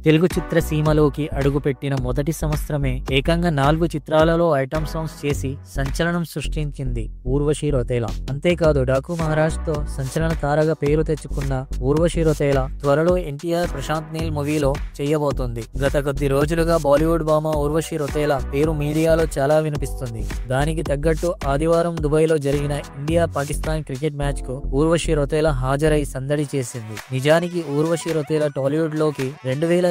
తెలుగు చిత్రసీమలోకి అడుగుపెట్టిన మొదటి సంవత్సరమే ఏకంగా 4 చిత్రాలలో ఐటమ్ సాంగ్స్ చేసి సంచలనం సృష్టించింది ఊర్వశి రొతేలా. అంతేకాదు డాకు మహారాజ్తో సంచలన తారగా పేరు తెచ్చుకున్న ఊర్వశి రొతేలా త్వరలో ఎన్టీఆర్ ప్రశాంత్ నీల్ మూవీలో చేయబోతోంది. గత కొద్ది రోజులుగా బాలీవుడ్ భామ ఊర్వశి రొతేలా పేరు మీడియాలో చాలా వినిపిస్తుంది. దానికి తగ్గట్టు ఆదివారం దుబాయ్లో జరిగిన ఇండియా పాకిస్తాన్ క్రికెట్ మ్యాచ్ కు ఊర్వశి రొతేలా హాజరై సందడి చేసింది. నిజానికి ఊర్వశి రొతేలా టాలీవుడ్ లోకి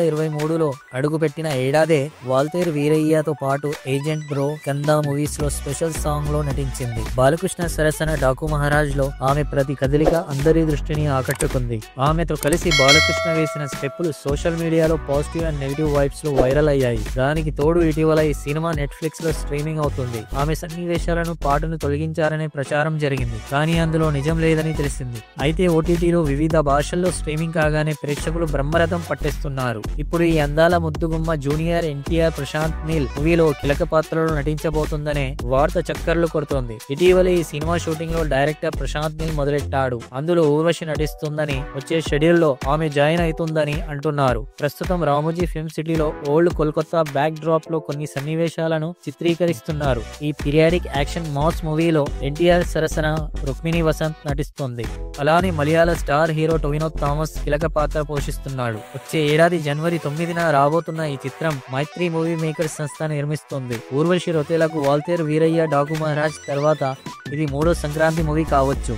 2023లో అడుగుపెట్టిన ఏడాదే వాల్తేరు వీరయ్యతో పాటు ఏజెంట్ బ్రో, కందా మూవీస్ లో స్పెషల్ సాంగ్ లో నటించింది. బాలకృష్ణ సరసన డాకు మహారాజ్ లో ఆమె ప్రతి కదలిక అందరి దృష్టిని ఆకట్టుకుంది. ఆమెతో కలిసి బాలకృష్ణ వేసిన స్టెప్పులు సోషల్ మీడియాలో పాజిటివ్ అండ్ నెగిటివ్ వైబ్స్ లో వైరల్ అయ్యాయి. దానికి తోడు ఇటీవల ఈ సినిమా నెట్ఫ్లిక్స్ లో స్ట్రీమింగ్ అవుతుంది. ఆమె సన్నివేశాలను పాటను తొలగించారనే ప్రచారం జరిగింది. కానీ అందులో నిజం లేదని తెలిసింది. అయితే ఓటీటీలో వివిధ భాషల్లో స్ట్రీమింగ్ కాగానే ప్రేక్షకులు బ్రహ్మరథం పట్టేస్తున్నారు. ఇప్పుడు ఈ అందాల ముద్దుగుమ్మ జూనియర్ ఎన్టీఆర్ ప్రశాంత్ నీల్ మూవీలో కీలక పాత్రలో నటించబోతుందనే వార్త చక్కర్లు కొడుతోంది. ఇటీవల ఈ సినిమా షూటింగ్ లో డైరెక్టర్ ప్రశాంత్ నీల్ మొదలెట్టాడు. అందులో ఊర్వశి నటిస్తుందని, వచ్చే షెడ్యూల్ లో ఆమె జాయిన్ అవుతుందని అంటున్నారు. ప్రస్తుతం రామోజీ ఫిల్మ్ సిటీలో ఓల్డ్ కోల్కతా బ్యాక్ డ్రాప్ లో కొన్ని సన్నివేశాలను చిత్రీకరిస్తున్నారు. ఈ పీరియాడిక్ యాక్షన్ మాస్ మూవీలో ఎన్టీఆర్ సరసన రుక్మిణి వసంత్ నటిస్తుంది. అలానే మలయాళ స్టార్ హీరో టొవినో థామస్ కీలక పాత్ర పోషిస్తున్నాడు. వచ్చే ఏడాది జనవరి 9న రాబోతున్న ఈ చిత్రం మైత్రి మూవీ మేకర్స్ సంస్థ నిర్మిస్తుంది. ఊర్వశి రొతేలాకు వాల్తేరు వీరయ్య, డాకు మహారాజ్ తర్వాత ఇది 3వ సంక్రాంతి మూవీ కావచ్చు.